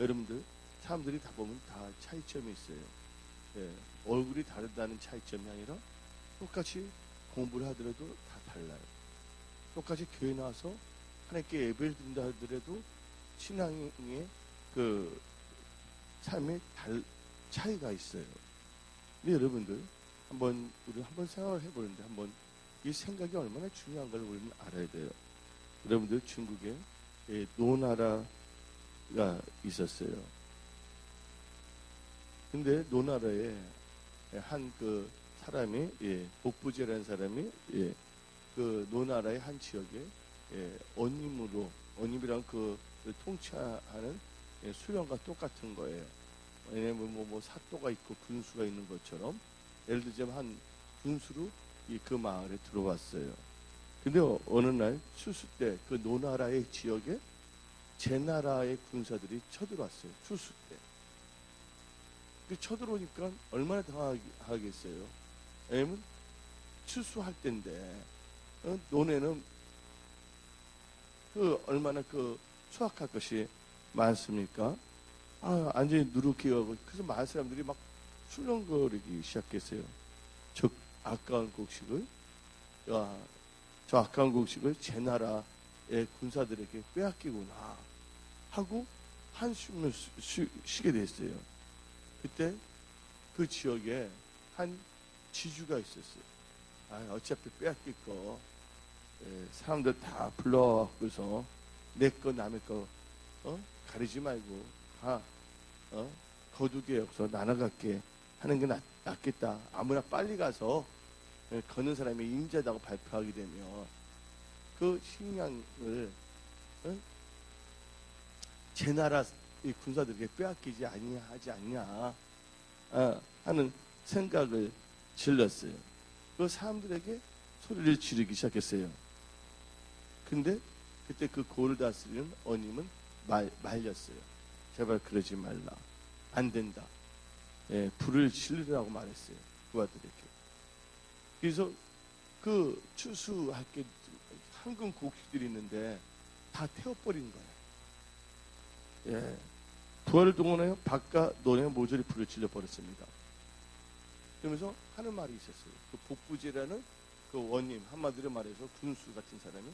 여러분들 사람들이 다 보면 다 차이점이 있어요. 예, 얼굴이 다르다는 차이점이 아니라 똑같이 공부를 하더라도 다 달라요. 똑같이 교회 나와서 하나님께 예배를 드린다 하더라도 신앙의 그 삶의 차이가 있어요. 근데 여러분들 우리 한번 생각을 해보는데 이 생각이 얼마나 중요한 걸 우리는 알아야 돼요. 여러분들 중국에 노나라가 있었어요. 근데 노나라에 한 그 사람이 복부제라는 사람이 그 노나라의 한 지역에 언님이랑 그 통치하는 수령과 똑같은 거예요. 왜냐면 뭐 사또가 있고 군수가 있는 것처럼 예를 들자면 한 군수로 그 마을에 들어왔어요. 근데 어느 날 추수 때 그 노나라의 지역에 제 나라의 군사들이 쳐들어왔어요. 추수 때. 쳐들어오니까 얼마나 당하겠어요. 왜냐면 추수할 때인데 논에는 얼마나 수확할 것이 많습니까? 완전히 누룩해가고 그래서 많은 사람들이 막 술렁거리기 시작했어요. 저 아까운 곡식을 제 나라의 군사들에게 빼앗기구나 하고 한숨을 쉬게 됐어요. 그때 그 지역에 한 지주가 있었어요. 어차피 빼앗길 거 사람들 다 불러갖고서 내 거 남의 거 가리지 말고 거두게 없어 나눠갖게 하는 게 낫겠다. 아무나 빨리 가서 거는 사람이 인자다고 발표하게 되면 그 식량을 제 나라 군사들에게 빼앗기지 하지 않냐 하는 생각을 질렀어요. 그 사람들에게 소리를 지르기 시작했어요. 근데 그때 그 고를 다스리는 어님은 말렸어요. 제발 그러지 말라. 안 된다. 불을 지르라고 말했어요. 그 아들에게. 그래서 그 추수할 게 황금 곡식들이 있는데 다 태워버린 거예요. 부하를 동원하여 밭과 논에 모조리 불을 질러버렸습니다. 그러면서 하는 말이 있었어요. 그 복부제라는 그 원님, 한마디로 말해서 군수 같은 사람이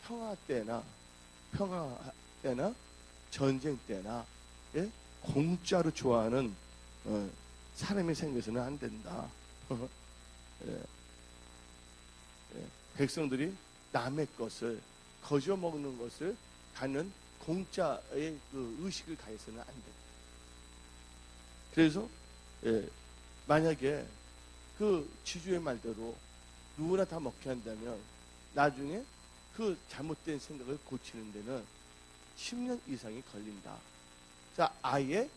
평화 때나 전쟁 때나 공짜로 좋아하는 사람이 생겨서는 안 된다. 백성들이 남의 것을 거저 먹는 것을 가는 공짜의 그 의식을 가해서는 안 된다. 그래서 만약에 그 지주의 말대로 누구나 다 먹게 한다면 나중에 그 잘못된 생각을 고치는 데는 10년 이상이 걸린다. 자, 아예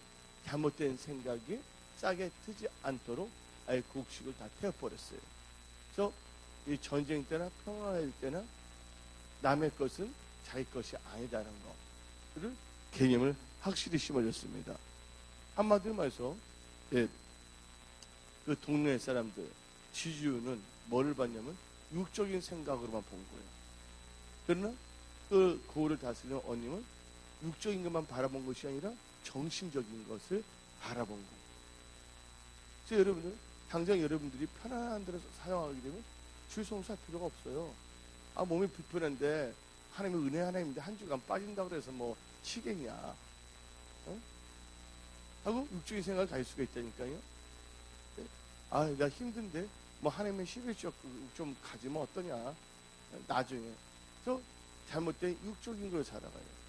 잘못된 생각이 싹에 트지 않도록 아예 곡식을 다 태워버렸어요. 그래서 이 전쟁 때나 평화일 때나 남의 것은 자기 것이 아니다는 거를 개념을 확실히 심어줬습니다. 한마디로 말해서 그 동네 사람들 지주는 뭐를 봤냐면 육적인 생각으로만 본 거예요. 그러나 그 고을을 다스리는 언님은 육적인 것만 바라본 것이 아니라 정신적인 것을 바라본 거예요. 그래서 여러분들 당장 여러분들이 편안한 데로 사용하게 되면 주의송수할 필요가 없어요. 몸이 불편한데 하나님의 은혜 하나님인데 한 주간 빠진다고 그래서 뭐 치겠냐 하고 육적인 생각을 가질 수가 있다니까요. 나 힘든데 뭐 하나님의 11조 좀 가지면 어떠냐 나중에. 그래서 잘못된 육적인 걸 살아가요.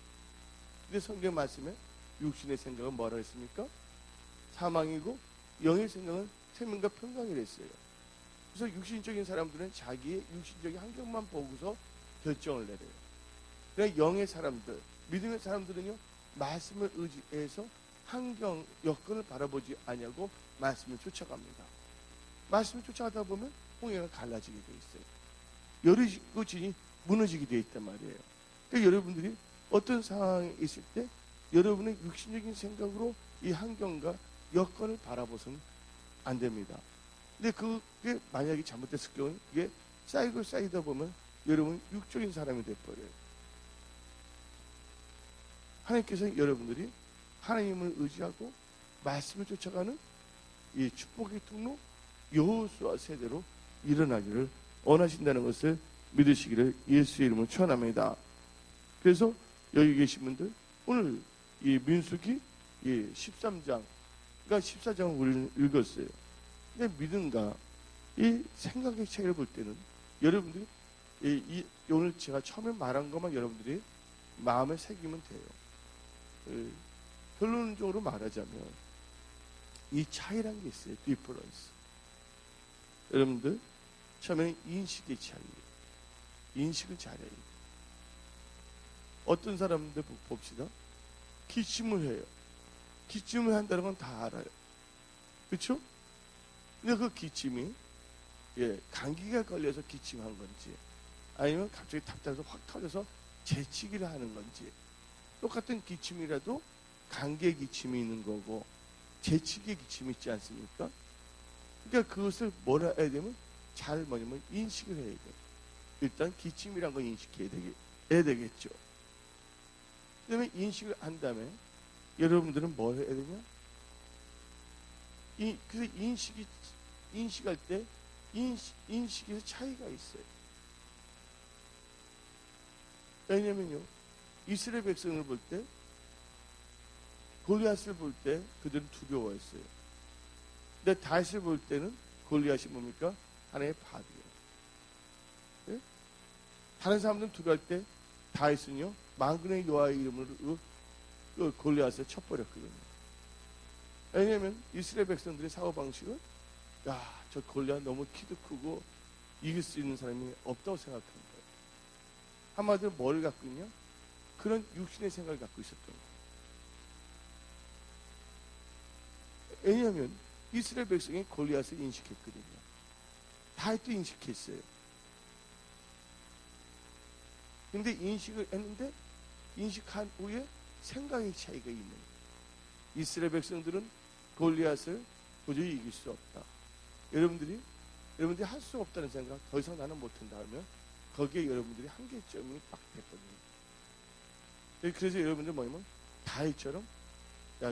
근데 성경 말씀에 육신의 생각은 뭐라 했습니까? 사망이고 영의 생각은 생명과 평강이라 했어요. 그래서 육신적인 사람들은 자기의 육신적인 환경만 보고서 결정을 내려요. 그러나 영의 사람들, 믿음의 사람들은요, 말씀을 의지해서 환경, 여건을 바라보지 아니하고 말씀을 쫓아갑니다. 말씀을 쫓아가다 보면 홍해가 갈라지게 돼 있어요. 여리고 진이 무너지게 돼 있단 말이에요. 그러니까 여러분들이 어떤 상황에 있을 때 여러분의 육신적인 생각으로 이 환경과 여건을 바라보서는 안 됩니다. 근데 그게 만약에 잘못됐을 경우는 그게 쌓이다 보면 여러분 육적인 사람이 돼버려요. 하나님께서 여러분들이 하나님을 의지하고 말씀을 쫓아가는 이 축복의 통로 여호수아 세대로 일어나기를 원하신다는 것을 믿으시기를 예수의 이름으로 축원합니다. 그래서 여기 계신 분들 오늘 이 민수기 13장 그러니까 14장을 우리는 읽었어요. 근데 믿음과 이 생각의 차이를 볼 때는 여러분들이 오늘 제가 처음에 말한 것만 여러분들이 마음에 새기면 돼요. 결론적으로 말하자면 이 차이란 게 있어요. 디퍼런스. 여러분들 처음에는 인식의 차이예요. 인식을 잘해야 돼요. 어떤 사람들 봅시다. 기침을 해요. 기침을 한다는 건 다 알아요. 그렇죠? 근데 그 기침이 감기가 걸려서 기침한 건지 아니면 갑자기 답답해서 확 터져서 재치기를 하는 건지 똑같은 기침이라도 감기의 기침이 있는 거고 재치기의 기침이 있지 않습니까? 그러니까 그것을 뭐라 해야 되면 잘 뭐냐면 인식을 해야 돼요. 일단 기침이란 걸 인식해야 되겠죠. 그 다음에 인식을 한 다음에 여러분들은 뭘 해야 되냐? 그래서 인식할 때 인식에서 차이가 있어요. 왜냐면요, 이스라엘 백성을 볼 때, 골리앗을 볼 때 그들은 두려워했어요. 근데 다윗을 볼 때는 골리앗이 뭡니까? 하나의 밥이에요. 네? 다른 사람들은 두려워할 때 다윗은요, 만군의 여호와의 이름으로 그 골리앗을 쳐버렸거든요. 왜냐하면 이스라엘 백성들의 사고방식은 저 골리앗 너무 키도 크고 이길 수 있는 사람이 없다고 생각하는 거예요. 한마디로 뭘 갖고 있냐? 그런 육신의 생각을 갖고 있었던 거예요. 왜냐하면 이스라엘 백성이 골리앗을 인식했거든요. 다윗도 인식했어요. 근데 인식을 했는데 인식한 후에 생각의 차이가 있는 거예요. 이스라엘 백성들은 골리앗을 도저히 이길 수 없다. 여러분들이 할 수 없다는 생각, 더 이상 나는 못한다 하면 거기에 여러분들이 한계점이 딱 됐거든요. 그래서 여러분들 뭐냐면 다윗처럼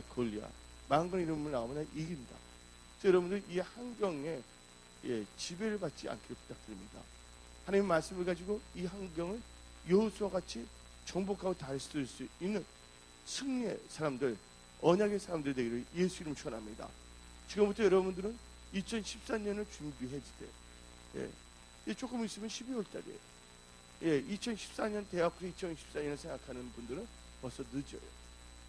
골리앗 만군 이름을 나오면 이긴다. 여러분들 이 환경에 지배를 받지 않기를 부탁드립니다. 하나님의 말씀을 가지고 이 환경을 여호수아와 같이 정복하고 다스릴 수 있는 승리의 사람들, 언약의 사람들 되기를 예수 이름 축원합니다. 지금부터 여러분들은 2014년을 준비해지되 조금 있으면 12월 달이에요. 2014년 대학교 2014년을 생각하는 분들은 벌써 늦어요.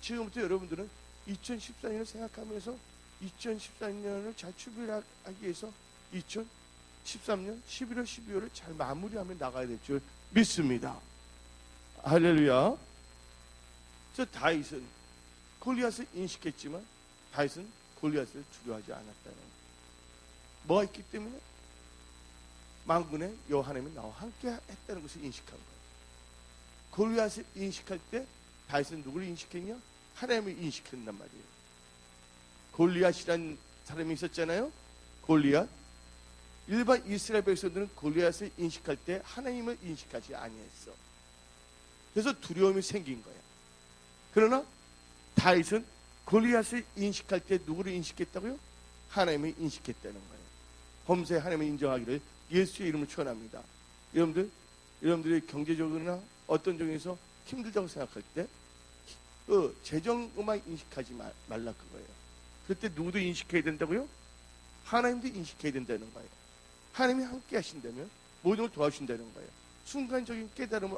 지금부터 여러분들은 2014년을 생각하면서 2014년을 잘 준비하기 위해서 2013년 11월 12월을 잘 마무리하며 나가야 될 줄 믿습니다. 할렐루야. 저 다윗은 골리앗을 인식했지만 다윗은 골리앗을 두려워하지 않았다는 거예요. 뭐가 있기 때문에? 만군의 여호와 하나님이 나와 함께 했다는 것을 인식한 거예요. 골리앗을 인식할 때 다윗은 누구를 인식했냐? 하나님을 인식한단 말이에요. 골리앗이라는 사람이 있었잖아요. 골리앗. 일반 이스라엘 백성들은 골리앗을 인식할 때 하나님을 인식하지 아니했어. 그래서 두려움이 생긴 거야. 그러나 다윗은 골리앗을 인식할 때 누구를 인식했다고요? 하나님을 인식했다는 거예요. 범사에 하나님을 인정하기를 예수의 이름으로 축원합니다. 여러분들이 경제적으로나 어떤 점에서 힘들다고 생각할 때 재정만 인식하지 말라 그거예요. 그때 누구도 인식해야 된다고요? 하나님도 인식해야 된다는 거예요. 하나님이 함께 하신다면 모든 걸 도와주신다는 거예요. 순간적인 깨달음을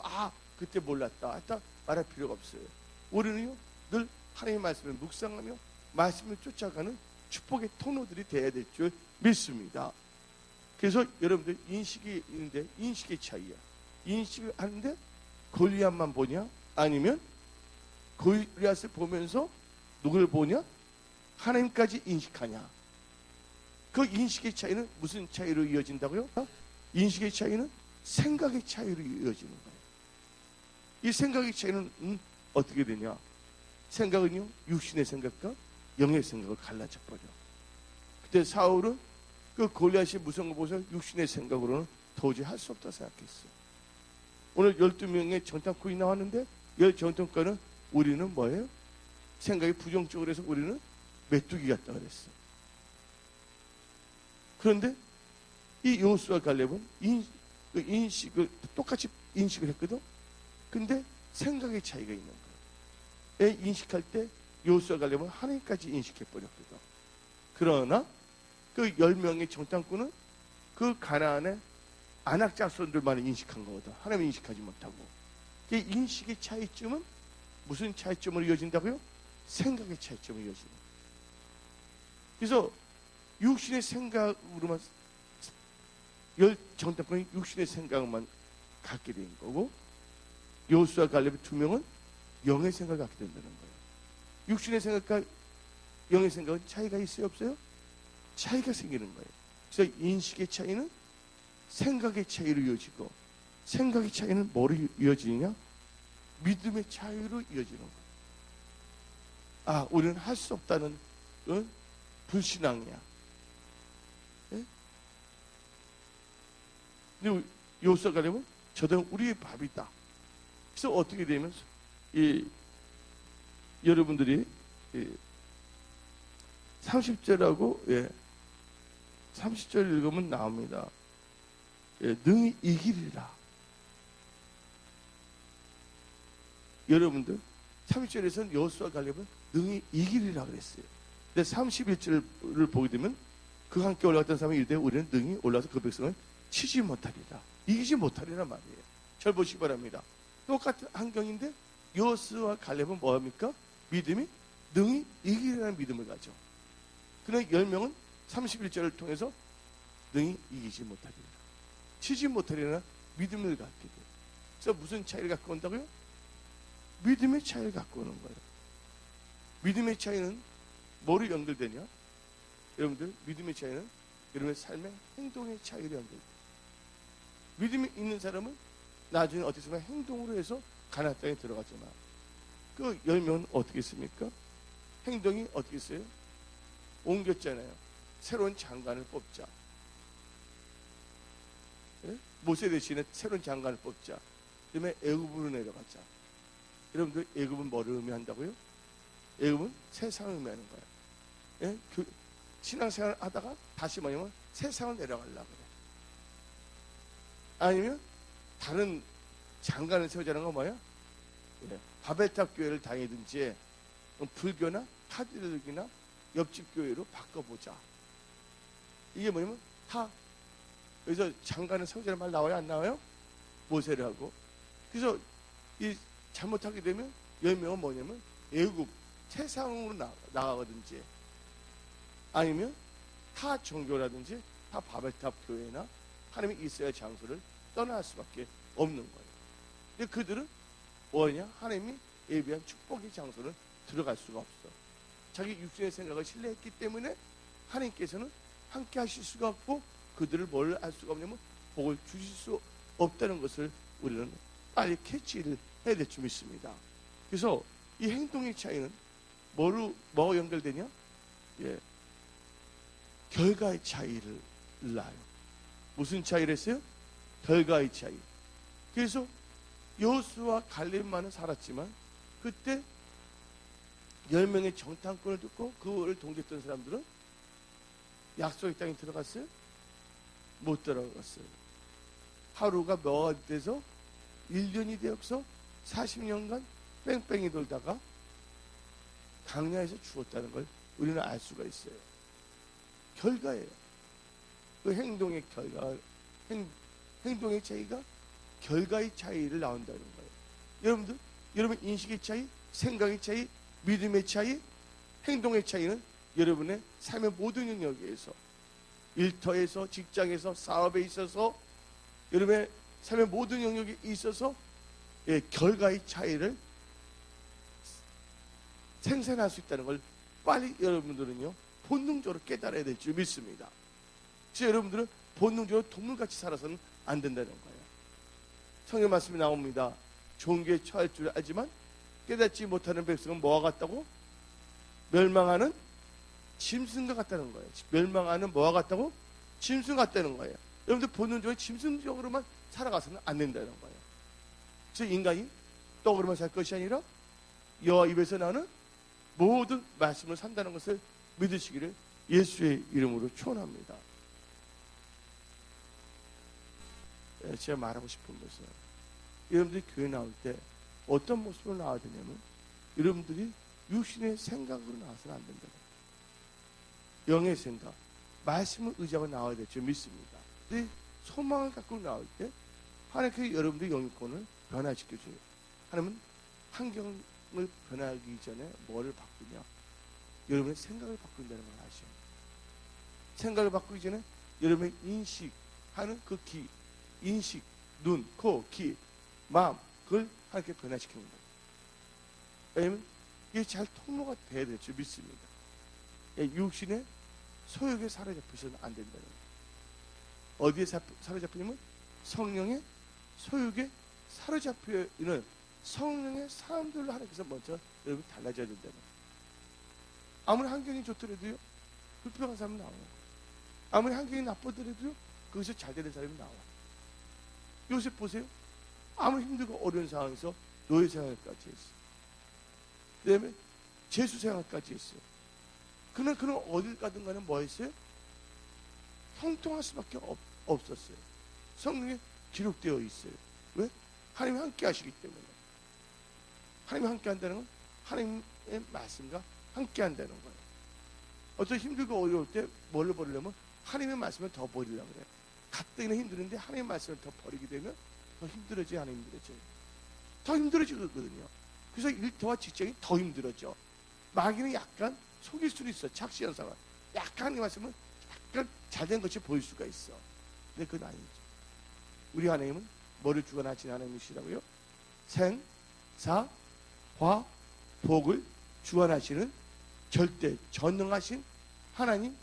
그때 몰랐다 했다 말할 필요가 없어요. 우리는요 늘 하나님의 말씀을 묵상하며 말씀을 쫓아가는 축복의 통로들이 되어야 될 줄 믿습니다. 그래서 여러분들 인식이 있는데 인식의 차이야. 인식을 하는데 골리앗만 보냐? 아니면 골리앗을 보면서 누굴 보냐? 하나님까지 인식하냐? 그 인식의 차이는 무슨 차이로 이어진다고요? 인식의 차이는 생각의 차이로 이어지는 거예요. 이 생각의 차이는 어떻게 되냐? 생각은요 육신의 생각과 영의 생각을 갈라져 버려. 그때 사울은 그 골리앗이 무서운 거 보고서 육신의 생각으로는 도저히 할 수 없다 생각했어. 오늘 12명의 정탐꾼이 나왔는데 이 정탐꾼은 우리는 뭐예요? 생각이 부정적으로 해서 우리는 메뚜기 같다 그랬어. 그런데 이 여호수아 갈렙은 인식을 똑같이 인식을 했거든. 근데 생각의 차이가 있는 거예요. 인식할 때 여호수아 갈렙은 하나님까지 인식해 버렸거든. 그러나 그 10명의 정탐꾼은 그 가나안의 안악 자손들만 인식한 거거든. 하나님 인식하지 못하고. 그 인식의 차이점은 무슨 차이점으로 이어진다고요? 생각의 차이점으로 이어지는 거예요. 그래서 육신의 생각으로만 정탐꾼이 육신의 생각만 갖게 된 거고, 여호수아 갈렙의 2명은 영의 생각을 갖게 된다는 거예요. 육신의 생각과 영의 생각은 차이가 있어요, 없어요? 차이가 생기는 거예요. 그래서 인식의 차이는 생각의 차이로 이어지고, 생각의 차이는 뭐로 이어지느냐? 믿음의 차이로 이어지는 거예요. 아, 우리는 할 수 없다는 불신앙이야. 예? 근데 여호수아 갈렙은 저들은 우리의 밥이다. 그래서 어떻게 되면 여러분들이 30절하고 30절 읽으면 나옵니다. 능히 이기리라. 여러분들 30절에서는 여호수아 갈렙은 능히 이기리라 그랬어요. 근데 31절을 보게 되면 그 함께 올라갔던 사람이 이르되 우리는 능히 올라서 그 백성을 치지 못하리라. 이기지 못하리란 말이에요. 절 보시기 바랍니다. 똑같은 환경인데 여호수아 갈렙은 뭐합니까? 믿음이 능히 이기리라는 믿음을 가져. 그러나 10명은 31절을 통해서 능히 이기지 못하리라, 치지 못하리라 믿음을 갖게 돼요. 그래서 무슨 차이를 갖고 온다고요? 믿음의 차이를 갖고 오는 거예요. 믿음의 차이는 뭐로 연결되냐? 여러분들, 믿음의 차이는 여러분의 삶의 행동의 차이로 연결돼요. 믿음이 있는 사람은 나중에 어떻게 보면 행동으로 해서 가나안 땅에 들어가잖아. 그 10명은 어떻게 했습니까? 행동이 어떻게 했어요? 옮겼잖아요. 새로운 장관을 뽑자. 예? 모세 대신에 새로운 장관을 뽑자. 그다음에 애굽으로 내려가자. 여러분들, 애굽은 뭐를 의미한다고요? 애굽은 세상을 의미하는 거예요. 예? 신앙생활을 하다가 다시 뭐냐면 세상을 내려가려고 그래. 아니면 다른 장관을 세우자는 건 뭐야? 바벨탑 교회를 다니든지 불교나 카톨릭이나 옆집 교회로 바꿔보자. 이게 뭐냐면 다 여기서 장관을 세우자는 말 나와요, 안 나와요? 모세를 하고. 그래서 이 잘못하게 되면 10명은 뭐냐면 애국 세상으로 나가거든지, 아니면 타 종교라든지 타 바벨탑 교회나 하나님이 있어야 장소를 떠날 수밖에 없는 거예요. 근데 그들은 뭐냐? 하나님이 예비한 축복의 장소를 들어갈 수가 없어. 자기 육신의 생각을 신뢰했기 때문에 하나님께서는 함께 하실 수가 없고, 그들을 뭘 할 수가 없냐면 복을 주실 수 없다는 것을 우리는 빨리 캐치를 해야 될 줄 믿습니다. 그래서 이 행동의 차이는 뭐가 연결되냐? 결과의 차이를 낳아요. 무슨 차이를 했어요? 결과의 차이. 그래서 여호수아 갈렙만은 살았지만, 그때 10명의 정탐꾼을 듣고 그를 동조했던 사람들은 약속의 땅에 들어갔어요? 못 들어갔어요. 하루가 뭐가 돼서 1년이 되어서 40년간 뺑뺑이 돌다가 강야에서 죽었다는 걸 우리는 알 수가 있어요. 결과예요. 그 행동의 결과, 행동의 차이가 결과의 차이를 나온다는 거예요. 여러분들, 여러분 인식의 차이, 생각의 차이, 믿음의 차이, 행동의 차이는 여러분의 삶의 모든 영역에서, 일터에서, 직장에서, 사업에 있어서, 여러분의 삶의 모든 영역에 있어서 결과의 차이를 생산할 수 있다는 걸 빨리 여러분들은요 본능적으로 깨달아야 될 줄 믿습니다. 그래서 여러분들은 본능적으로 동물같이 살아서는 안 된다는 거예요. 성경 말씀이 나옵니다. 좋은 게 처할 줄 알지만 깨닫지 못하는 백성은 뭐와 같다고? 멸망하는 짐승과 같다는 거예요. 멸망하는 뭐와 같다고? 짐승 같다는 거예요. 여러분들 본능적으로 짐승적으로만 살아가서는 안 된다는 거예요. 그래서 인간이 떡으로만 살 것이 아니라 여호와 입에서 나는 모든 말씀을 산다는 것을 믿으시기를 예수의 이름으로 축원합니다. 제가 말하고 싶은 것은 여러분들이 교회 나올 때 어떤 모습으로 나와야 되냐면 여러분들이 육신의 생각으로 나와서는 안 된다. 영의 생각, 말씀을 의지하고 나와야 될 줄 믿습니다. 근데 소망을 갖고 나올 때 하나님께서 여러분들의 영권을 변화시켜줘요. 하나님은 환경을 변하기 전에 뭐를 바꾸냐? 여러분의 생각을 바꾼다는 걸 아셔요. 생각을 바꾸기 전에 여러분의 인식하는 그 기, 인식, 눈, 코, 귀, 마음, 그걸 하나님께 변화시키는 거예요. 왜냐면 이게 잘 통로가 돼야 될 줄 믿습니다. 육신의 소욕에 사로잡히서는 안 된다는 거예요. 어디에 사로잡히냐면 성령의 소욕에 사로잡혀 있는 성령의 사람들로 하나님께서 먼저 여러분이 달라져야 된다는 거예요. 아무리 환경이 좋더라도요, 불평한 사람이 나와요. 아무리 환경이 나쁘더라도요, 거기서 잘 되는 사람이 나와요. 요셉 보세요. 아무리 힘들고 어려운 상황에서 노예 생활까지 했어요. 그 다음에 재수 생활까지 했어요. 그는 어딜 가든 간에 뭐 했어요? 형통할 수밖에 없었어요. 성경에 기록되어 있어요. 왜? 하나님이 함께 하시기 때문에. 하나님이 함께 한다는 건 하나님의 말씀과 함께 한다는 거예요. 어떤 힘들고 어려울 때 뭘로 버리려면 하나님의 말씀을 더 버리려고 그래요. 가뜩이나 힘드는데 하나님의 말씀을 더 버리게 되면 더 힘들어져요, 안 힘들어져요? 더 힘들어지거든요. 그래서 일터와 직장이 더 힘들어져. 마귀는 약간 속일 수도 있어. 착시 현상은. 약간 하나님 말씀은 약간 잘된 것이 보일 수가 있어. 근데 그건 아니죠. 우리 하나님은 뭐를 주관하신 하나님이시라고요? 생, 사, 화, 복을 주관하시는 절대 전능하신 하나님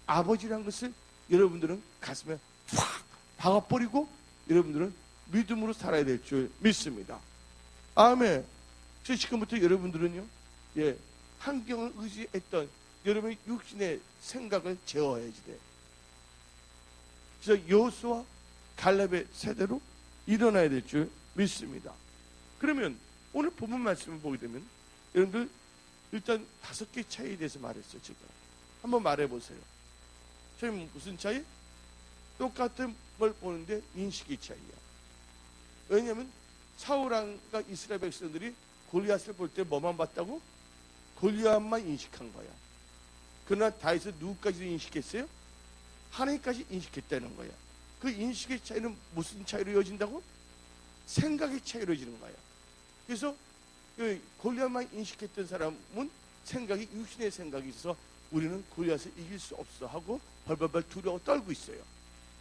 아버지라는 것을 여러분들은 가슴에 확 박아버리고 여러분들은 믿음으로 살아야 될 줄 믿습니다. 아멘. 그래서 지금부터 여러분들은요, 환경을 의지했던 여러분의 육신의 생각을 제어해야지 돼. 그래서 여호수아 갈렙의 세대로 일어나야 될 줄 믿습니다. 그러면 오늘 본문 말씀을 보게 되면 여러분들 일단 5개 차이에 대해서 말했어요. 제가 한번 말해보세요. 저희 무슨 차이? 똑같은 걸 보는데 인식의 차이야. 왜냐하면 사울왕과 이스라엘 백성들이 골리앗을 볼 때 뭐만 봤다고? 골리앗만 인식한 거야. 그러나 다윗은 누구까지 인식했어요? 하나님까지 인식했다는 거야. 그 인식의 차이는 무슨 차이로 이어진다고? 생각의 차이로 이어지는 거야. 그래서 골리앗만 인식했던 사람은 생각이 육신의 생각이 있어서 우리는 골리앗을 이길 수 없어 하고 벌벌벌 두려워 떨고 있어요.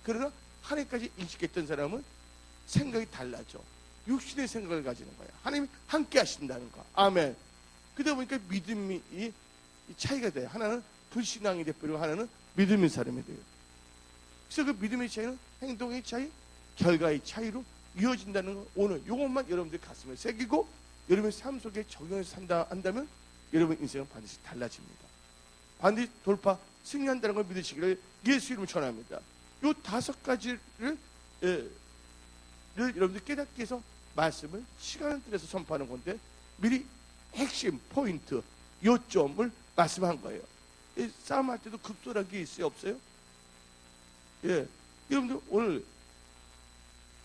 그러나 하나님까지 인식했던 사람은 생각이 달라져. 육신의 생각을 가지는 거야. 하나님이 함께 하신다는 거. 아멘. 그러다 보니까 믿음이 차이가 돼요. 하나는 불신앙이 돼버리고 하나는 믿음의 사람이 돼요. 그래서 그 믿음의 차이는 행동의 차이, 결과의 차이로 이어진다는 거. 오늘 이것만 여러분들 가슴에 새기고 여러분의 삶 속에 적용해서 산다 한다면 여러분 인생은 반드시 달라집니다. 반드시 돌파, 승리한다는 걸 믿으시기를 예수 이름으로 전합니다. 이 5가지를 여러분들 깨닫기 위해서 말씀을 시간을 들여서 선포하는 건데 미리 핵심, 포인트, 요점을 말씀한 거예요. 싸움할 때도 급소라기 있어요? 없어요? 여러분들 오늘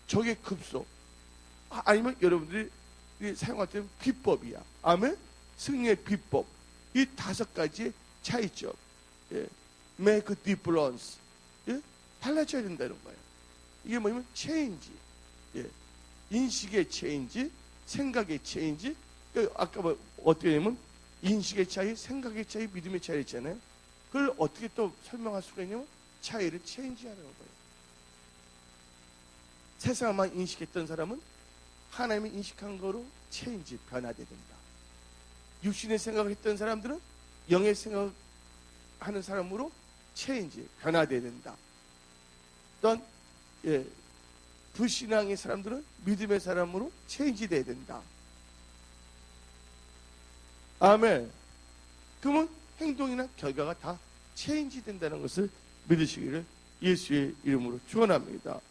적의 급소 아니면 여러분들이 사용할 때는 비법이야. 아멘? 승리의 비법. 이 5가지의 차이점. Make a difference. 달라져야 된다는 거예요. 이게 뭐냐면 체인지. 인식의 체인지, 생각의 체인지. 아까 어떻게 되냐면 인식의 차이, 생각의 차이, 믿음의 차이 있잖아요. 그걸 어떻게 또 설명할 수가 있냐면 차이를 체인지하는 거예요. 세상만 인식했던 사람은 하나님이 인식한 거로 체인지, 변화되야 된다. 육신의 생각을 했던 사람들은 영의 생각하는 사람으로 체인지, 변화되야 된다. 어떤 불신앙의 사람들은 믿음의 사람으로 체인지 돼야 된다. 아멘. 그러면 행동이나 결과가 다 체인지 된다는 것을 믿으시기를 예수의 이름으로 축원합니다.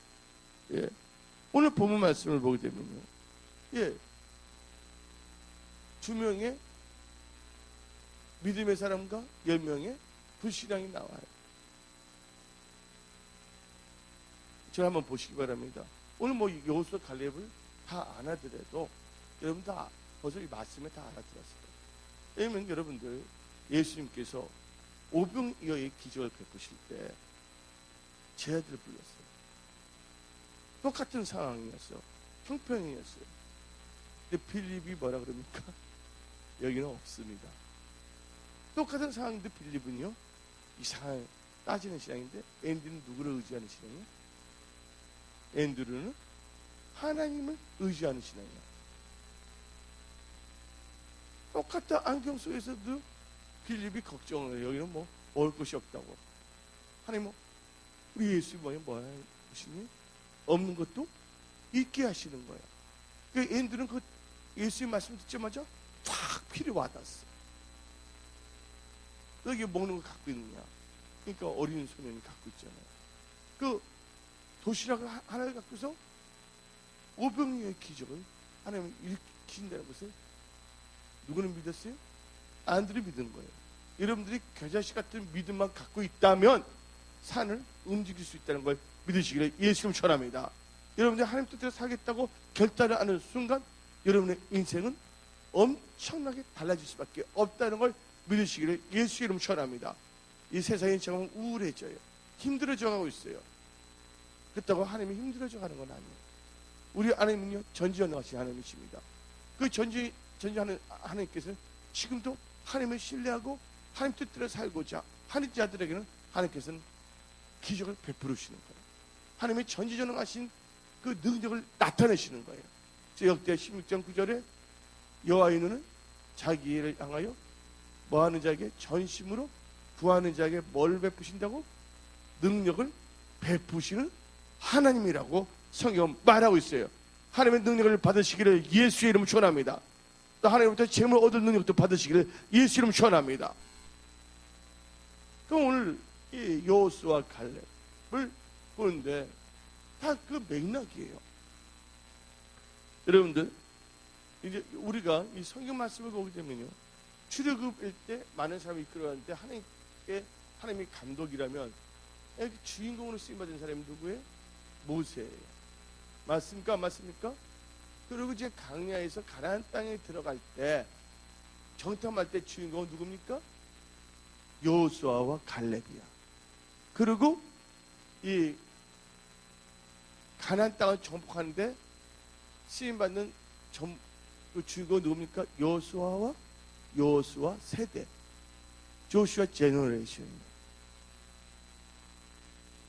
오늘 본문 말씀을 보게 되면요, 2명의 믿음의 사람과 10명의 불신앙이 나와요. 저를 한번 보시기 바랍니다. 오늘 뭐 여호수아 갈렙을 다 안 하더라도 여러분 다 벌써 이 말씀에 다 알아들었어요. 왜냐면 여러분들 예수님께서 오병이어의 기적을 베푸실 때 제 아들을 불렀어요. 똑같은 상황이었어요. 형편이었어요. 근데 빌립이 뭐라 그럽니까? 여기는 없습니다. 똑같은 상황인데 빌립은요, 이 상황 따지는 신앙인데, 앤드루는 누구를 의지하는 신앙이에요? 앤드루는 하나님을 의지하는 신앙이에요. 똑같은 안경 속에서도 빌립이 걱정을 해요. 여기는 뭐 먹을 것이 없다고. 하나님 뭐 우리 예수 뭐야 무엇이니? 없는 것도 있게 하시는 거예요. 그 앤드루는 그 예수의 말씀 듣자마자 탁 피를 와닿았어. 여기 먹는 거 갖고 있느냐? 그러니까 어린 소년이 갖고 있잖아요. 그 도시락을 하나를 갖고서 오병이어의 기적을 하나님이 일으킨다는 것을 누구는 믿었어요? 안드레 믿은 거예요. 여러분들이 겨자씨 같은 믿음만 갖고 있다면 산을 움직일 수 있다는 걸 믿으시기를 예수님 전합니다. 여러분들이 하나님 뜻대로 살겠다고 결단을 하는 순간 여러분의 인생은 엄청나게 달라질 수밖에 없다는 걸 믿으시기를 예수 이름 전합니다. 이 세상이 정말 우울해져요. 힘들어져 가고 있어요. 그렇다고 하나님이 힘들어져 가는 건 아니에요. 우리 하나님은요 전지전능하신 하나님이십니다. 그 전지하는 하나님께서는 지금도 하나님을 신뢰하고 하나님 뜻대로 살고자 하는 자들에게는 하나님께서는 기적을 베풀으시는 거예요. 하나님의 전지전능하신 그 능력을 나타내시는 거예요. 역대 16장 9절에 여호와의 눈은 자기를 향하여 뭐하는 자에게 전심으로 구하는 자에게 뭘 베푸신다고? 능력을 베푸시는 하나님이라고 성경은 말하고 있어요. 하나님의 능력을 받으시기를 예수의 이름으로 축원합니다. 또 하나님부터 재물 얻을 능력도 받으시기를 예수 이름 축원합니다. 그럼 오늘 이 여호수아 갈렙을 보는데 다 그 맥락이에요. 여러분들 이제 우리가 이 성경 말씀을 보게 되면요, 출애굽일 때 많은 사람이 이끌어가는데 하나님이 감독이라면 주인공으로 쓰임 받은 사람이 누구예요? 모세예요. 맞습니까? 안 맞습니까? 그리고 이제 광야에서 가나안 땅에 들어갈 때 정탐할 때 주인공은 누굽니까? 여호수아와 갈렙이야. 그리고 이 가나안 땅을 정복하는데 쓰임 받는 그 주인공은 누굽니까? 여호수아 세대, 조슈아 제너레이션입니다.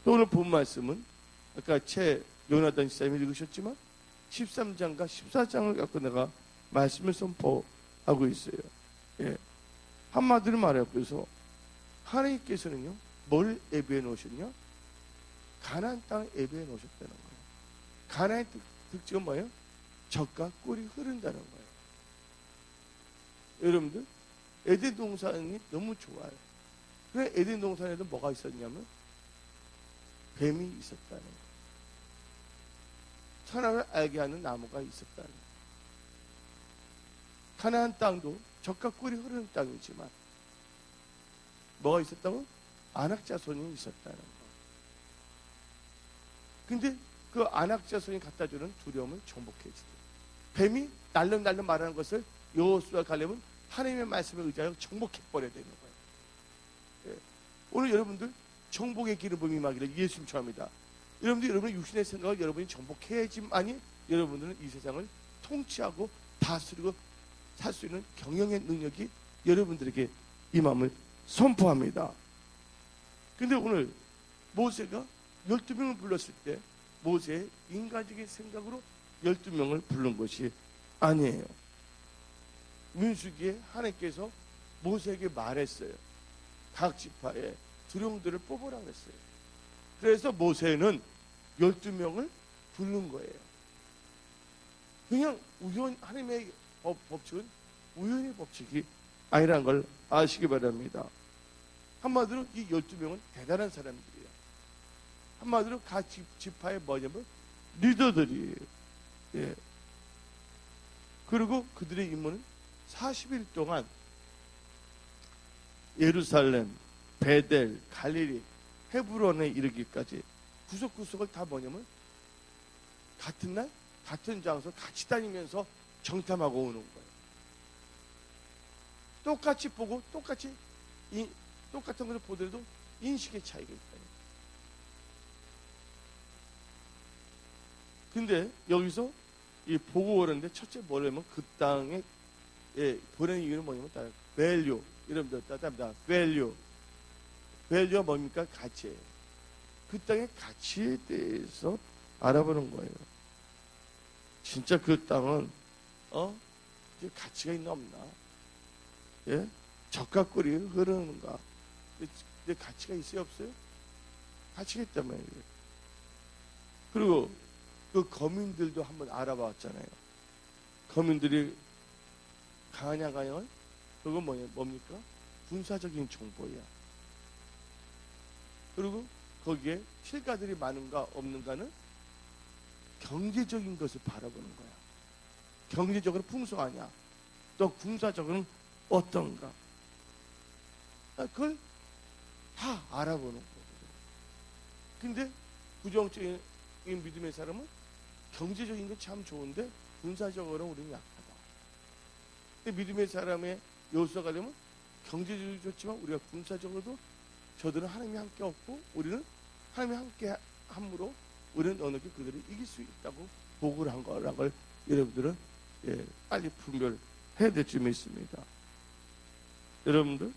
또 오늘 본 말씀은 아까 요나단 시사님이 읽으셨지만 13장과 14장을 갖고 내가 말씀을 선포하고 있어요. 예. 한마디로 말해요. 그래서 하나님께서는요 뭘 예비해 놓으셨냐? 가나안 땅을 예비해 놓으셨다는 거예요. 가나안의 특징은 뭐예요? 젖과 꿀이 흐른다는 거예요. 여러분들 에덴 동산이 너무 좋아요. 그래 에덴 동산에도 뭐가 있었냐면 뱀이 있었다는 거예요. 선악을 알게 하는 나무가 있었다는 거예요. 가나안 땅도 젖과 꿀이 흐르는 땅이지만 뭐가 있었다고? 안악자손이 있었다는 거예요. 근데 그 안악자손이 갖다주는 두려움을 정복해지고 뱀이 날름날름 말하는 것을 여호수아 갈렙은 하나님의 말씀에 의지하여 정복해버려야 되는 거예요. 예. 오늘 여러분들 정복의 기름을 임하기를 예수님 축원합니다. 여러분의 육신의 생각을 여러분이 정복해야지만이 여러분들은 이 세상을 통치하고 다스리고 살 수 있는 경영의 능력이 여러분들에게 임함을 선포합니다. 근데 오늘 모세가 12명을 불렀을 때 모세의 인간적인 생각으로 12명을 부른 것이 아니에요. 민수기에 하나님께서 모세에게 말했어요. 각 지파에 두령들을 뽑으라고 했어요. 그래서 모세는 12명을 부른 거예요. 그냥 하나님의 법칙은 우연의 법칙이 아니라는 걸 아시기 바랍니다. 한마디로 이 12명은 대단한 사람들이에요. 한마디로 각 지파의 뭐냐면 리더들이에요. 예. 그리고 그들의 임무는 40일 동안 예루살렘, 베델, 갈릴리, 헤브론에 이르기까지 구석구석을 다 뭐냐면 같은 날 같은 장소 같이 다니면서 정탐하고 오는 거예요. 똑같이 보고 똑같은 것을 보더라도 인식의 차이가 있어요. 근데 여기서 이 보고 오는데 첫째 뭐냐면 그 땅에 보내는 이유는 뭐냐면 value 이름도 따답니다. value가 뭡니까? 가치예요. 그 땅의 가치에 대해서 알아보는 거예요. 진짜 그 땅은 가치가 있나 없나? 예? 적각골이 흐르는가? 근데 가치가 있어요 없어요? 가치가 있단 말이에요. 그리고 그 거민들도 한번 알아봤잖아요. 거민들이 강하냐 강해요? 그건 뭡니까? 군사적인 정보야. 그리고 거기에 실가들이 많은가 없는가는 경제적인 것을 바라보는 거야. 경제적으로 풍성하냐, 또 군사적으로는 어떤가. 그걸 다 알아보는 거거든. 근데 부정적인 믿음의 사람은 경제적인 건 참 좋은데 군사적으로는 우리는 약하다. 근데 믿음의 사람의 요소가 가려면 경제적으로 좋지만 우리가 군사적으로도 저들은 하나님이 함께 없고 우리는 하나님이 함께 함으로 우리는 어느 게 그들을 이길 수 있다고 보고를 한 거라는 걸 여러분들은 빨리 분별해야 될 줄 믿습니다. 여러분들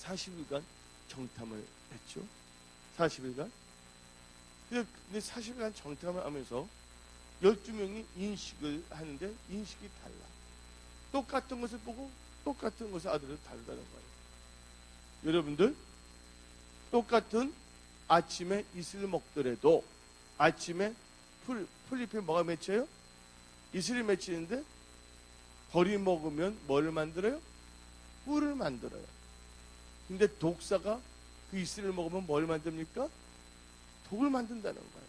40일간 정탐을 했죠. 40일간. 근데 40일간 정탐을 하면서 12명이 인식을 하는데 인식이 달라. 똑같은 것을 보고 똑같은 것을 알아도 다르다는 거예요. 여러분들 똑같은 아침에 이슬을 먹더라도 아침에 풀잎에 뭐가 맺혀요? 이슬이 맺히는데 벌이 먹으면 뭐를 만들어요? 꿀을 만들어요. 근데 독사가 그 이슬을 먹으면 뭘 만듭니까? 독을 만든다는 거예요.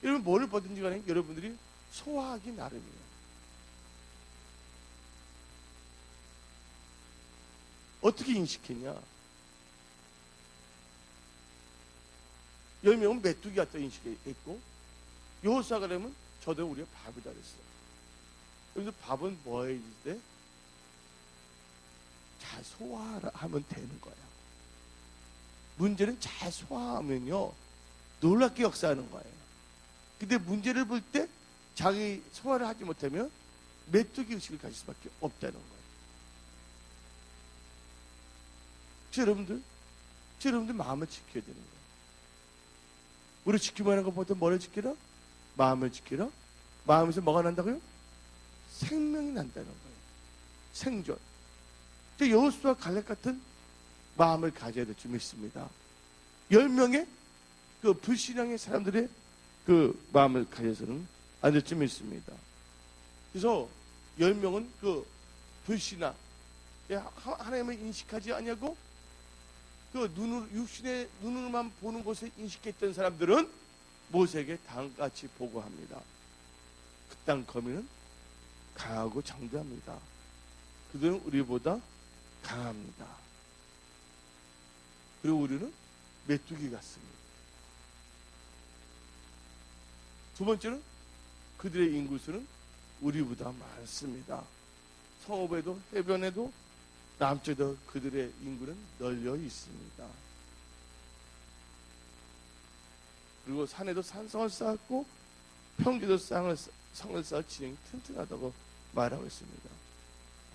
여러분 뭐를 보든지 간에 여러분들이 소화하기 나름이에요. 어떻게 인식했냐? 10명은 메뚜기 같다 인식했고 여호수아가 그러면 저도 우리가 밥이다 그랬어요. 그래서 밥은 뭐 해야 돼? 잘 소화하면 되는 거야. 문제는 잘 소화하면요 놀랍게 역사하는 거예요. 근데 문제를 볼 때 자기 소화를 하지 못하면 메뚜기 의식을 가질 수밖에 없다는 거예요. 여러분들 마음을 지켜야 되는 거예요. 우리 지키면 하는 것보다 뭐를 지키라? 마음을 지키라. 마음에서 뭐가 난다고요? 생명이 난다는 거예요. 생존. 여호수아 갈렙 같은 마음을 가져야 될 줄 믿습니다. 10명의 그 불신앙의 사람들의 그 마음을 가져서는 안 될 줄 믿습니다. 그래서 10명은 그 불신앙, 하나님을 인식하지 않냐고 그 육신의 눈으로만 보는 것을 인식했던 사람들은 모세에게 다음같이 보고합니다. 그 땅 거민은 강하고 장대합니다. 그들은 우리보다 강합니다. 그리고 우리는 메뚜기 같습니다. 두 번째는 그들의 인구수는 우리보다 많습니다. 성읍에도 해변에도 남쪽에도 그들의 인구는 널려 있습니다. 그리고 산에도 산성을 쌓았고 평지도 성을 쌓아 진영이 튼튼하다고 말하고 있습니다.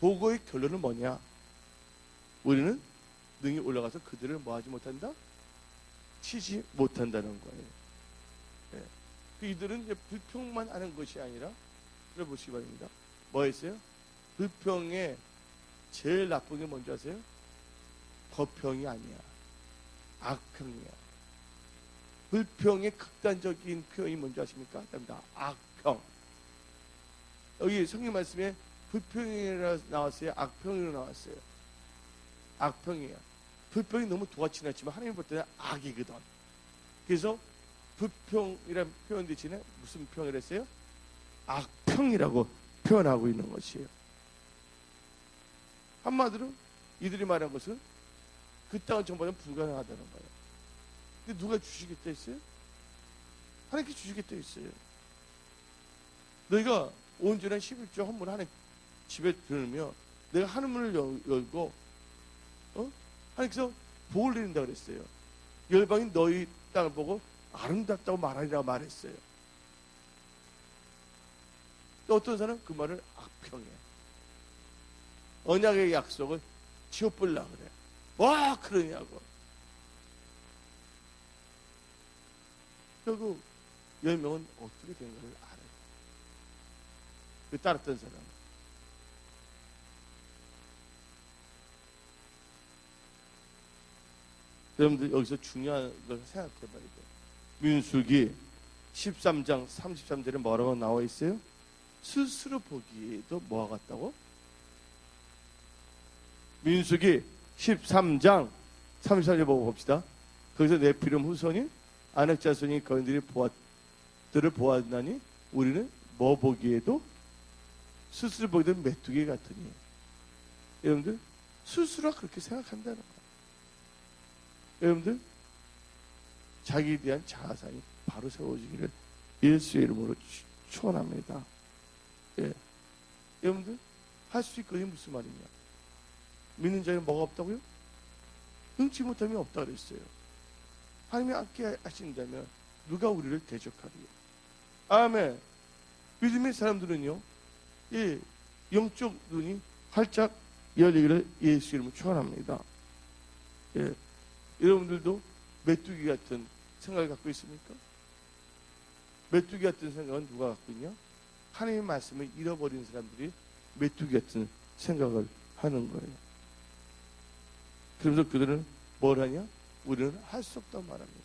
보고의 결론은 뭐냐? 우리는 능히 올라가서 그들을 뭐하지 못한다? 치지 못한다는 거예요. 네. 이들은 이제 불평만 하는 것이 아니라 들어보시기 바랍니다. 뭐 했어요? 불평에 제일 나쁜 게 뭔지 아세요? 거평이 아니야. 악평이야. 불평의 극단적인 표현이 뭔지 아십니까? 악평. 여기 성경 말씀에 불평이라 나왔어요? 악평이로 나왔어요? 악평이야. 불평이 너무 도화치났지만 하나님 볼 때는 악이거든. 그래서 불평이라는 표현 대신에 무슨 평을 했어요? 악평이라고 표현하고 있는 것이에요. 한마디로 이들이 말한 것은 그 땅을 정복하면 불가능하다는 거예요. 근데 누가 주시겠다 했어요? 하나님께 주시겠다 했어요. 너희가 온전한 11조 헌물을 하나님 집에 들으며 내가 하늘문을 열고 하나님께서 복을 내린다 그랬어요. 열방이 너희 땅을 보고 아름답다고 말하리라 말했어요. 또 어떤 사람은 그 말을 악평해. 언약의 약속을 지워버리려고 그래. 와 그러냐고. 결국 10명은 어떻게 된 것을 알아요. 그 따랐던 사람. 여러분들 여기서 중요한 걸 생각해 봐야 돼요. 민수기 13장 33절에 뭐라고 나와 있어요? 스스로 보기에도 뭐와 같다고? 민수기 13장 33절 보고 봅시다. 거기서 네피림 후손이 아낙 자손이 거인들을 보았나니 우리는 뭐 보기에도 스스로 보기에도 메뚜기 같으니. 여러분들 스스로 그렇게 생각한다는 거예요. 여러분들 자기에 대한 자아상이 바로 세워지기를 예수의 이름으로 축원합니다. 예. 여러분들 할 수 있거든요. 무슨 말이냐? 믿는 자에는 뭐가 없다고요? 능치 못함이 없다 그랬어요. 하나님이 함께 하신다면 누가 우리를 대적하리요? 아멘. 믿음의 사람들은요, 예, 영적 눈이 활짝 열리기를 예수 이름으로 축원합니다. 예. 여러분들도 메뚜기 같은 생각을 갖고 있습니까? 메뚜기 같은 생각은 누가 갖고 있냐? 하나님의 말씀을 잃어버린 사람들이 메뚜기 같은 생각을 하는 거예요. 그러면서 그들은 뭘 하냐? 우리는 할 수 없다고 말합니다.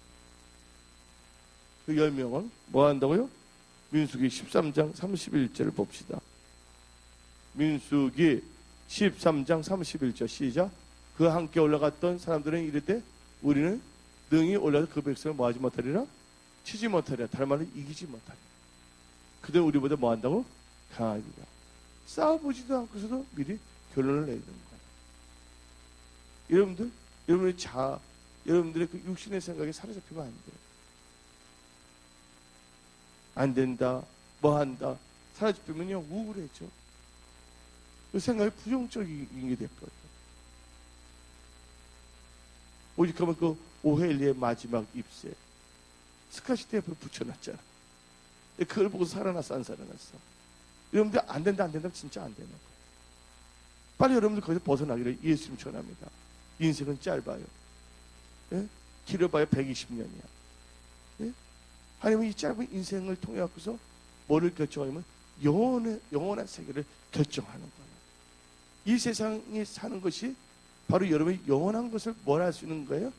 그 10명은 뭐 한다고요? 민수기 13장 31절을 봅시다. 민수기 13장 31절 시작. 그 함께 올라갔던 사람들은 이르되 우리는 능히 올라서 그 백성을 뭐하지 못하리라? 치지 못하리라. 다른 말로 이기지 못하리라. 그들은 우리보다 뭐한다고? 강하리라. 싸워보지도 않고서도 미리 결론을 내리는 거예요. 여러분들, 여러분들의 그 육신의 생각에 사로잡히면 안 돼요. 안 된다, 뭐 한다, 사로잡히면요 우울해져. 그 생각이 부정적인 게 돼버려요. 오직하면 그 오헬리의 마지막 잎새 스카시 테이프를 붙여놨잖아. 그걸 보고 살아났어, 안 살아났어? 여러분들 안 된다 진짜 안 되는 거예요. 빨리 여러분들 거기서 벗어나기를 예수님 전합니다. 인생은 짧아요. 예? 길어봐야 120년이야. 예? 하나님은 이 짧은 인생을 통해 갖고서 뭐를 결정하냐면 영원한 세계를 결정하는 거예요. 이 세상에 사는 것이 바로 여러분이 영원한 것을 뭘 할 수 있는 거예요?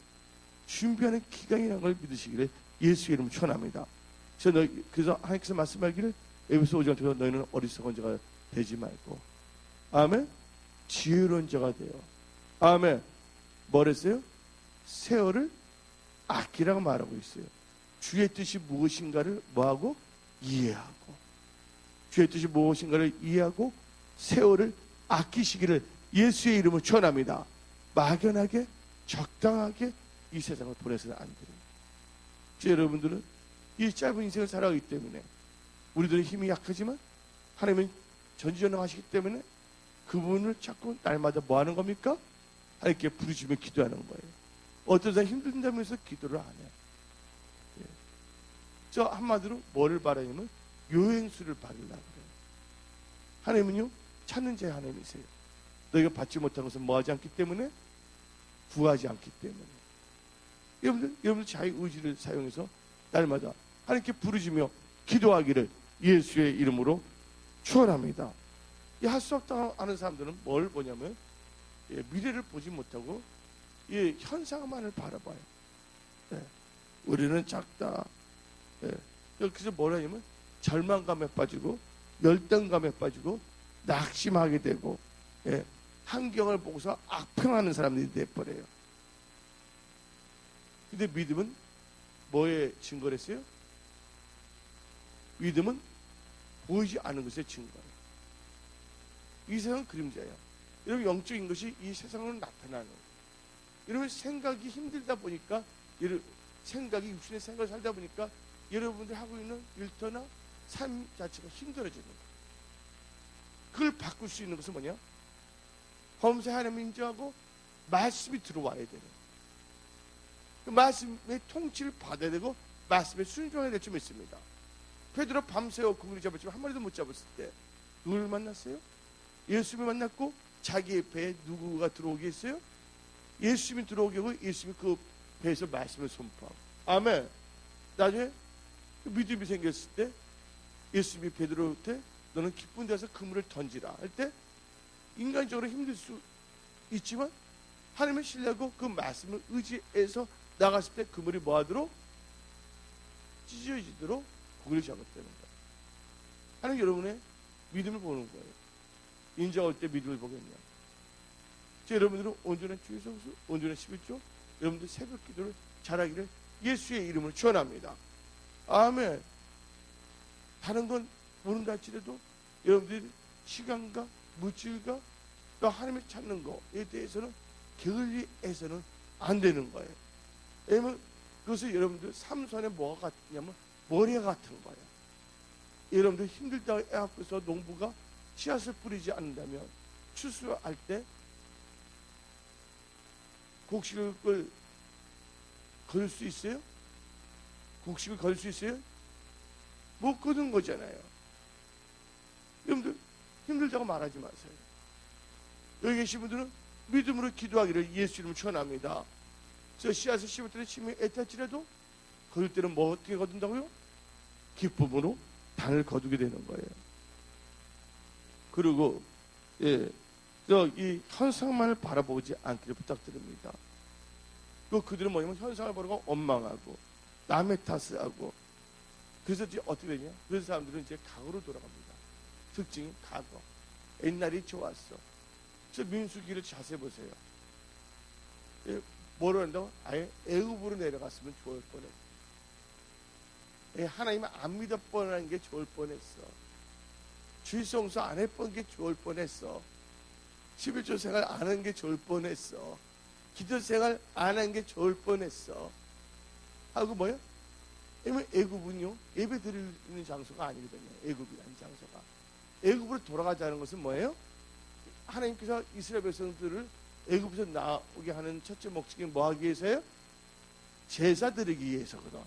준비하는 기간이라는 걸 믿으시기를 예수의 이름으로 축원합니다. 그래서 하나님께서 말씀하기를 에베소 5장 통해서 너희는 어리석은 자가 되지 말고 아멘 지혜로운 자가 되어 아멘 뭐랬어요? 세월을 아끼라고 말하고 있어요. 주의 뜻이 무엇인가를 뭐하고? 이해하고 주의 뜻이 무엇인가를 이해하고 세월을 아끼시기를 예수의 이름으로 축원합니다. 막연하게 적당하게 이 세상을 보내서는 안 돼요. 여러분들은 이 짧은 인생을 살아가기 때문에 우리들은 힘이 약하지만 하나님은 전지전능하시기 때문에 그분을 자꾸 날마다 뭐 하는 겁니까? 하나님께 부르짖으며 기도하는 거예요. 어떤 사람 힘든다면서 기도를 안 해요. 예. 저 한마디로 뭐를 바라냐면 요행수를 바르려고 그래요. 하나님은요 찾는 자의 하나님이세요. 너희가 받지 못한 것은 뭐하지 않기 때문에 구하지 않기 때문에 여러분들 자기 의지를 사용해서 날마다 하나님께 부르짖으며 기도하기를 예수의 이름으로 축원합니다. 할 수 없다 하는 사람들은 뭘 보냐면 미래를 보지 못하고 현상만을 바라봐요. 우리는 작다. 그래서 뭐라 하냐면 절망감에 빠지고 열등감에 빠지고 낙심하게 되고 환경을 보고서 악평하는 사람들이 돼버려요. 근데 믿음은 뭐에 증거를 했어요? 믿음은 보이지 않는 것에 증거예요. 이 세상은 그림자예요. 여러분, 영적인 것이 이 세상으로 나타나는. 여러분, 생각이 힘들다 보니까, 생각이 육신의 생각을 살다 보니까 여러분들이 하고 있는 일터나 삶 자체가 힘들어지는 거예요. 그걸 바꿀 수 있는 것은 뭐냐? 범사 하나님을 인정하고 말씀이 들어와야 되는 거예요. 그 말씀의 통치를 받아야 되고 말씀에 순종해야 될 점이 있습니다. 베드로 밤새워 고기를 잡았지만 한 마리도 못 잡았을 때 누굴 만났어요? 예수님을 만났고 자기의 배에 누구가 들어오게 했어요? 예수님이 들어오게 하고 예수님이 그 배에서 말씀을 선포하고. 아멘. 나중에 믿음이 생겼을 때 예수님이 베드로한테 너는 깊은 데서 그물을 던지라 할 때 인간적으로 힘들 수 있지만 하나님을 신뢰하고 그 말씀을 의지해서 나갔을 때 그물이 뭐하도록? 찢어지도록 고기를 잡았다는 거예요. 하나님 여러분의 믿음을 보는 거예요. 인자할 때 믿음을 보겠냐. 여러분들은 온전한 주의 성수, 온전한 11조, 여러분들 새벽 기도를 잘하기를 예수의 이름으로 축원합니다. 아멘. 다른 건 모른다 할지라도 여러분들이 시간과 물질과 또 하나님을 찾는 거에 대해서는 게을리해서는 안 되는 거예요. 왜냐면 그것을 여러분들 삶선에 뭐가 같냐면 머리가 같은 거예요. 여러분들 힘들다고 애 앞에서 농부가 씨앗을 뿌리지 않는다면 추수할 때 곡식을 거둘 수 있어요? 곡식을 거둘 수 있어요? 못 거둔 거잖아요. 여러분들 힘들다고 말하지 마세요. 여기 계신 분들은 믿음으로 기도하기를 예수 이름으로 축원합니다. 저 씨앗을 심을 때는 심이 애탈지라도 거둘 때는 뭐 어떻게 거둔다고요? 기쁨으로 단을 거두게 되는 거예요. 그리고 이 현상만을 바라보지 않기를 부탁드립니다. 그들은 뭐냐면 현상을 보고 원망하고 남의 탓을 하고 그래서 이제 어떻게 되냐? 그래서 사람들은 이제 과거로 돌아갑니다. 특징이 과거. 옛날이 좋았어. 저 민수기를 자세히 보세요. 뭐로 한다고? 아예 애굽으로 내려갔으면 좋을 뻔했어. 하나님을 안 믿어 뻔한 게 좋을 뻔했어. 주의성수 안 해본 게 좋을 뻔했어. 11조 생활 안 한 게 좋을 뻔했어. 기도 생활 안 한 게 좋을 뻔했어. 하고 뭐요? 왜냐면 애굽은요 예배 드리는 장소가 아니거든요. 애굽이라는 장소가. 애굽으로 돌아가자는 것은 뭐예요? 하나님께서 이스라엘 백성들을 애굽에서 나오게 하는 첫째 목적이 뭐 하기 위해서요? 제사 드리기 위해서거든.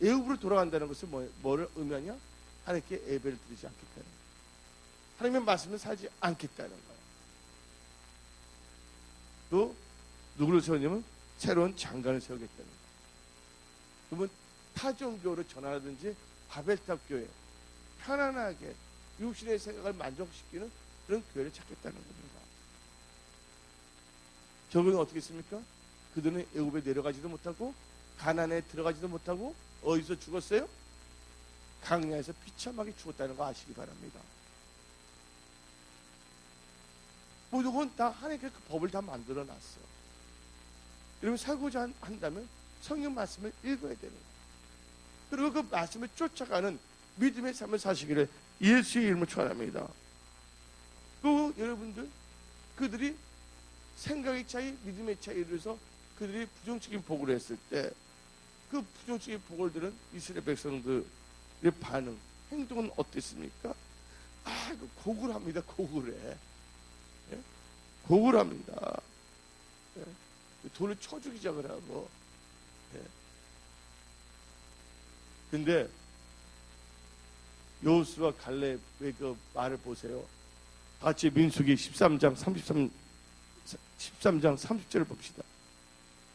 애굽으로 돌아간다는 것은 뭐를 의미하냐? 하나님께 예배를 드리지 않겠다는 거예요. 하나님의 말씀을 살지 않겠다는 거예요. 또 누구를 세우냐면 새로운 장관을 세우겠다는 거예요. 그러면 타종교로 전환하든지 바벨탑 교회 편안하게 육신의 생각을 만족시키는 그런 교회를 찾겠다는 겁니다. 적용이 어떻게 했습니까? 그들은 애굽에 내려가지도 못하고 가나안에 들어가지도 못하고 어디서 죽었어요? 강야에서 비참하게 죽었다는 거 아시기 바랍니다. 모두는 다 하나님께서 그 법을 다 만들어 놨어. 여러분 살고자 한다면 성경 말씀을 읽어야 되는 거예요. 그리고 그 말씀을 쫓아가는 믿음의 삶을 사시기를 예수의 이름으로 축원합니다. 그 여러분들 그들이 생각의 차이, 믿음의 차이를 해서 그들이 부정적인 보고를 했을 때 그 부정적인 보고들은 이스라엘 백성들의 반응, 행동은 어땠습니까? 고굴합니다. 고굴해. 예? 고굴합니다. 예? 돈을 쳐주기 시작을 하고. 예? 근데 여호수아 갈렙의 그 말을 보세요. 같이 민수기 13장 30절을 봅시다.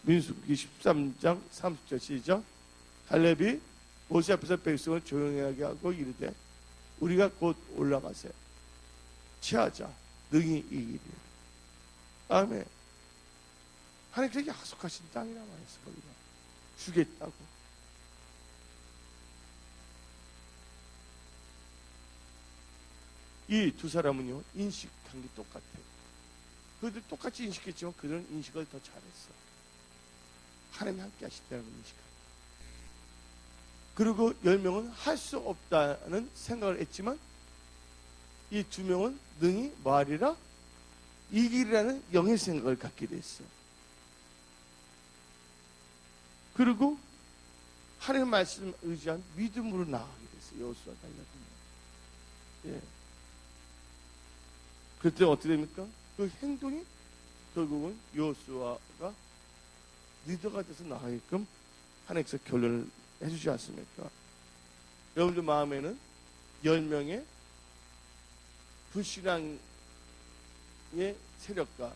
민수기 13장 30절 시작. 갈렙이 모세 앞에서 백성을 조용하게 하고 이르되 우리가 곧 올라가세 취하자 능히 이기리라. 아멘. 하나님께서 약속하신 땅이라 말했어. 거기가 주겠다고. 이 두 사람은요 인식한 게 똑같아요. 그들 똑같이 인식했지만 그들은 인식을 더 잘했어. 하나님이 함께 하신다는 걸 인식합니다. 그리고 10명은 할 수 없다는 생각을 했지만 이 이 두 명은 능히 뭐하리라? 이기리라는 영의 생각을 갖게 됐어. 그리고 하나님의 말씀을 의지한 믿음으로 나아가게 됐어요. 여호수아 갈렙은. 예. 그때 어떻게 됩니까? 그 행동이 결국은 여호수아가 리더가 돼서 나가게끔 하나님께서 결론을 해주지 않습니까? 여러분들 마음에는 10명의 불신앙의 세력과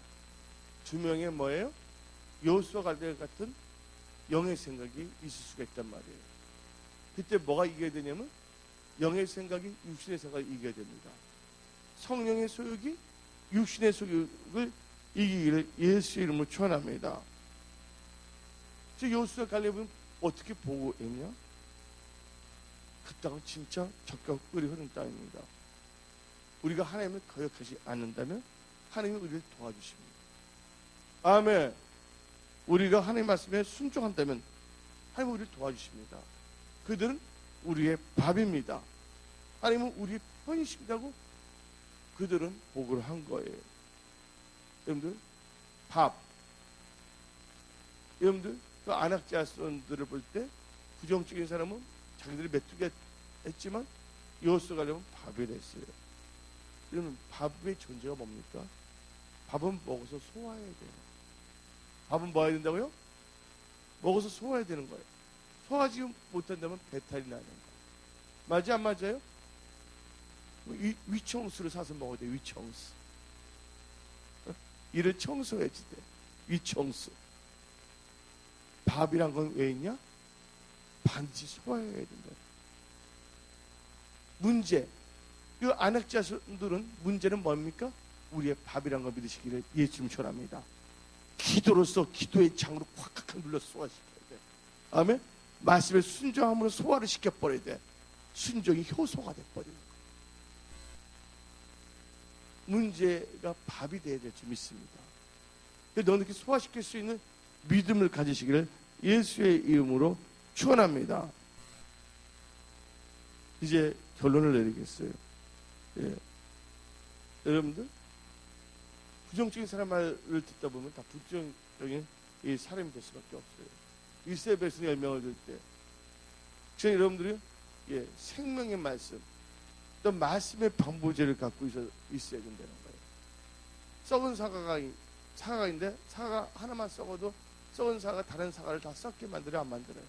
2명의 뭐예요? 여호수아 갈렙 같은 영의 생각이 있을 수가 있단 말이에요. 그때 뭐가 이겨야 되냐면 영의 생각이 육신의 생각을 이겨야 됩니다. 성령의 소욕이 육신의 소욕을 이기기를 예수의 이름으로 축원합니다. 저 여호수아 갈렙은 어떻게 보고했냐? 그 땅은 진짜 적과 꿀이 흐르는 땅입니다. 우리가 하나님을 거역하지 않는다면 하나님이 우리를 도와주십니다. 아멘. 우리가 하나님 말씀에 순종한다면 하나님은 우리를 도와주십니다. 그들은 우리의 밥입니다. 하나님은 우리의 편이십니다고 그들은 보고를 한 거예요. 여러분들 밥, 여러분들 그 안악자손들을 볼 때 부정적인 사람은 자기들이 메뚜기 했지만 여호수아 갈렙은 밥이 됐어요. 여러분 밥의 존재가 뭡니까? 밥은 먹어서 소화해야 돼요. 밥은 뭐 해야 된다고요? 먹어서 소화해야 되는 거예요. 소화하지 못한다면 배탈이 나는 거예요. 맞아 안 맞아요? 위청수를 사서 먹어야 돼요. 위청수. 이를 청소해야지 돼. 위청수. 밥이란 건 왜 있냐? 반드시 소화해야 된다. 문제. 이 안악자들은 문제는 뭡니까? 우리의 밥이란 걸 믿으시기를 예수님 축원합니다. 기도로서 기도의 장으로 콱콱 눌러 소화시켜야 돼. 아멘. 말씀에 순종함으로 소화를 시켜버려야 돼. 순종이 효소가 돼버리는 거야. 문제가 밥이 돼야 될 줄 믿습니다. 너는 이렇게 소화시킬 수 있는 믿음을 가지시기를 예수의 이름으로 축원합니다. 이제 결론을 내리겠어요. 예. 여러분들 부정적인 사람 말을 듣다 보면 다 부정적인 이 사람이 될 수밖에 없어요. 이스라엘 백성 10명을 들 때 지금 여러분들이 예, 생명의 말씀 또 말씀의 방부제를 갖고 있어야 된다는 거예요. 썩은 사과가 있는데 사과 하나만 썩어도 썩은 사과가 다른 사과를 다 썩게 만들어요? 안 만들어요?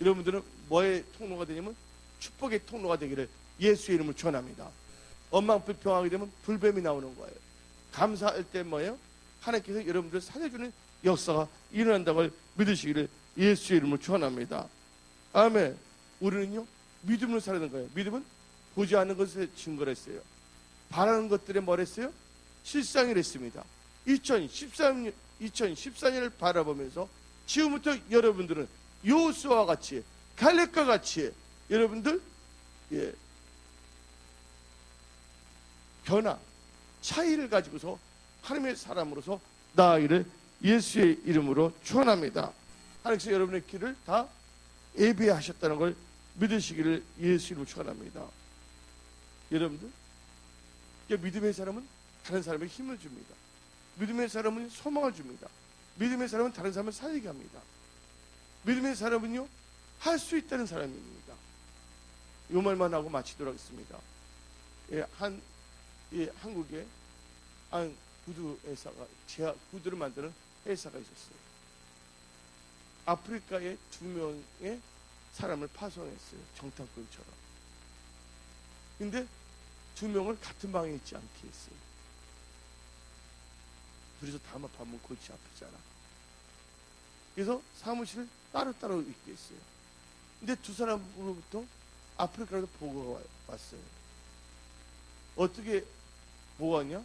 여러분들은 뭐의 통로가 되냐면 축복의 통로가 되기를 예수의 이름을 축원합니다. 엄마 불평하게 되면 불뱀이 나오는 거예요. 감사할 때 뭐예요? 하나님께서 여러분들을 살려주는 역사가 일어난다고 믿으시기를 예수의 이름을 축원합니다. 아멘. 우리는요 믿음으로 살아야 되는 거예요. 믿음은 보지 않는 것에 증거를 했어요. 바라는 것들에 뭘 했어요? 실상을 했습니다. 2014년을 바라보면서 지금부터 여러분들은 여호수아와 같이 갈렙과 같이 여러분들 예, 변화 차이를 가지고서 하나님의 사람으로서 나아가기를 예수의 이름으로 축원합니다. 하나님께서 여러분의 길을 다 예비하셨다는 걸 믿으시기를 예수 이름으로 축원합니다. 여러분들 믿음의 사람은 다른 사람에게 힘을 줍니다. 믿음의 사람은 소망을 줍니다. 믿음의 사람은 다른 사람을 살리게 합니다. 믿음의 사람은요 할 수 있다는 사람입니다. 이 말만 하고 마치도록 하겠습니다. 한국에 한 구두 회사가 구두를 만드는 회사가 있었어요. 아프리카에 2명의 사람을 파송했어요. 정탐꾼처럼. 근데 2명을 같은 방에 있지 않게 했어요. 그래서 다음 밤은 골치 아프잖아. 그래서 사무실을 따로따로 있게 했어요. 근데 2 사람으로부터 아프리카로 보고가 왔어요. 어떻게 보고하냐?